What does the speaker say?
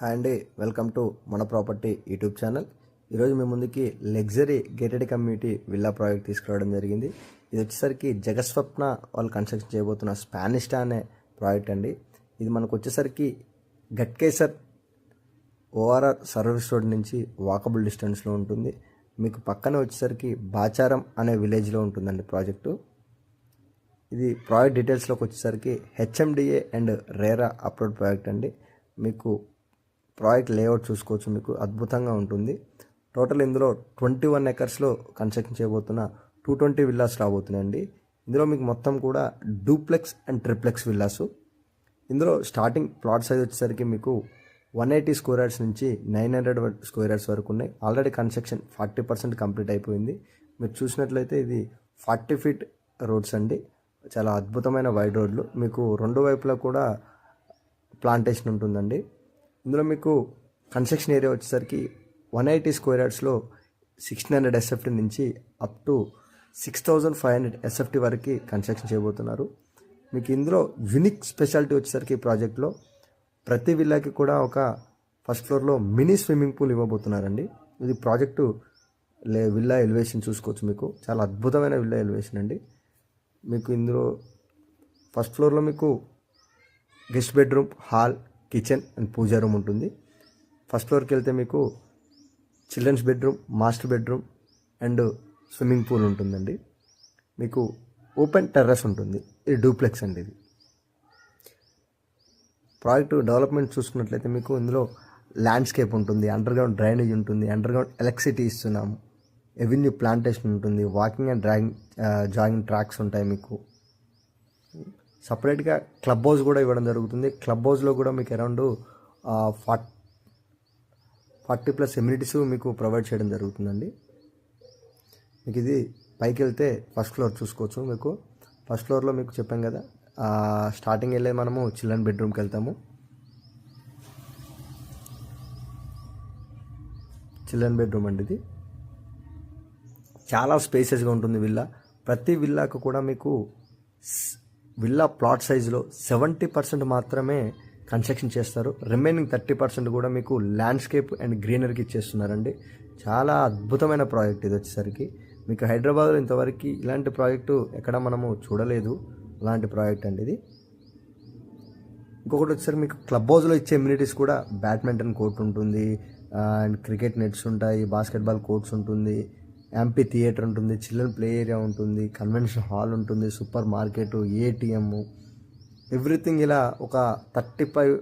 Hi అండి, welcome to మన property YouTube channel. ఈరోజు మీ ముందుకి luxury gated community villa project తీసుకురావడం జరిగింది. ఇది వచ్చేసరికి జగస్వప్న వాళ్ళు కన్స్ట్రక్షన్ చేయబోతున్న స్పానిష్ అనే ప్రాజెక్ట్ అండి. ఇది మనకు వచ్చేసరికి గట్కేసర్ ఓఆర్ఆర్ సర్వీస్ రోడ్ నుంచి వాకబుల్ డిస్టెన్స్లో ఉంటుంది. మీకు పక్కన వచ్చేసరికి బాచారం అనే విలేజ్లో ఉంటుందండి ప్రాజెక్టు. ఇది ప్రాజెక్ట్ డీటెయిల్స్లోకి వచ్చేసరికి HMDA and RERA upload project అండి. మీకు ప్రాజెక్ట్ లేఅవుట్ చూసుకోవచ్చు, మీకు అద్భుతంగా ఉంటుంది. టోటల్ ఇందులో 21 ఎకర్స్లో కన్స్ట్రక్షన్ చేయబోతున్న 220 విల్లాస్ రాబోతున్నాయండి. ఇందులో మీకు మొత్తం కూడా డూప్లెక్స్ అండ్ ట్రిప్లెక్స్ విల్లాసు. ఇందులో స్టార్టింగ్ ప్లాట్ సైజ్ వచ్చేసరికి మీకు 180 స్క్వేర్ యార్డ్స్ నుంచి 900 స్క్వేర్ యార్డ్స్ వరకు ఉన్నాయి. ఆల్రెడీ కన్స్ట్రక్షన్ 40% కంప్లీట్ అయిపోయింది. మీరు చూసినట్లయితే ఇది 40 ఫీట్ రోడ్స్ అండి, చాలా అద్భుతమైన వైడ్ రోడ్లు. మీకు రెండు వైపులా కూడా ప్లాంటేషన్ ఉంటుందండి. ఇందులో మీకు కన్స్ట్రక్షన్ ఏరియా వచ్చేసరికి 180 స్క్వేర్ యార్డ్స్లో 1600 ఎస్ఎఫ్టీ నుంచి అప్ టు 6500 ఎస్ఎఫ్టీ వరకు కన్స్ట్రక్షన్ చేయబోతున్నారు. మీకు ఇందులో యూనిక్ స్పెషాలిటీ వచ్చేసరికి ఈ ప్రాజెక్ట్లో ప్రతి విల్లాకి కూడా ఒక ఫస్ట్ ఫ్లోర్లో మినీ స్విమ్మింగ్ పూల్ ఇవ్వబోతున్నారండి. ఇది ప్రాజెక్టు విల్లా ఎలివేషన్ చూసుకోవచ్చు, మీకు చాలా అద్భుతమైన విల్లా ఎలివేషన్ అండి. మీకు ఇందులో ఫస్ట్ ఫ్లోర్లో మీకు guest bedroom, hall, kitchen and puja room ఉంటుంది. ఫస్ట్ ఫ్లోర్కి వెళ్తే మీకు children's bedroom, master bedroom and swimming pool ఉంటుందండి. మీకు ఓపెన్ టెర్రస్ ఉంటుంది. ఇది డూప్లెక్స్ అండి. ఇది ప్రాజెక్టు డెవలప్మెంట్ చూసుకున్నట్లయితే మీకు ఇందులో ల్యాండ్స్కేప్ ఉంటుంది, అండర్గ్రౌండ్ డ్రైనేజ్ ఉంటుంది, అండర్గ్రౌండ్ ఎలక్ట్రిసిటీ ఇస్తున్నాము, ఎవెన్యూ ప్లాంటేషన్ ఉంటుంది, వాకింగ్ అండ్ జాగింగ్ ట్రాక్స్ ఉంటాయి. మీకు సపరేట్గా క్లబ్ హౌస్ కూడా ఇవ్వడం జరుగుతుంది. క్లబ్ హౌస్లో కూడా మీకు అరౌండ్ 40+ ఎమ్యూనిటీస్ మీకు ప్రొవైడ్ చేయడం జరుగుతుందండి. మీకు ఇది పైకి వెళ్తే ఫస్ట్ ఫ్లోర్ చూసుకోవచ్చు. మీకు ఫస్ట్ ఫ్లోర్లో మీకు చెప్పాం కదా, స్టార్టింగ్ వెళ్ళే మనము చిల్డ్రన్ బెడ్రూమ్కి వెళ్తాము. చిల్డ్రన్ బెడ్రూమ్ అండి. ఇది చాలా స్పేసెస్గా ఉంటుంది విల్లా. ప్రతి విల్లాకు కూడా మీకు విల్లా ప్లాట్ సైజులో 70% మాత్రమే కన్స్ట్రక్షన్ చేస్తారు. రిమైనింగ్ 30% కూడా మీకు ల్యాండ్స్కేప్ అండ్ గ్రీనరీకి ఇచ్చేస్తున్నారండి. చాలా అద్భుతమైన ప్రాజెక్ట్ ఇది వచ్చేసరికి. మీకు హైదరాబాద్లో ఇంతవరకు ఇలాంటి ప్రాజెక్టు ఎక్కడ మనము చూడలేదు. అలాంటి ప్రాజెక్ట్ అండి ఇది. ఇంకొకటి వచ్చేసరికి మీకు క్లబ్ హౌస్లో ఇచ్చే ఎమ్యూనిటీస్ కూడా బ్యాడ్మింటన్ కోర్ట్ ఉంటుంది, అండ్ క్రికెట్ నెట్స్ ఉంటాయి, బాస్కెట్బాల్ కోర్ట్స్ ఉంటుంది, యాంపీ థియేటర్ ఉంటుంది, చిల్డ్రన్ ప్లే ఏరియా ఉంటుంది, కన్వెన్షన్ హాల్ ఉంటుంది, సూపర్ మార్కెట్, ఏటీఎం, ఎవ్రీథింగ్ ఇలా ఒక 35+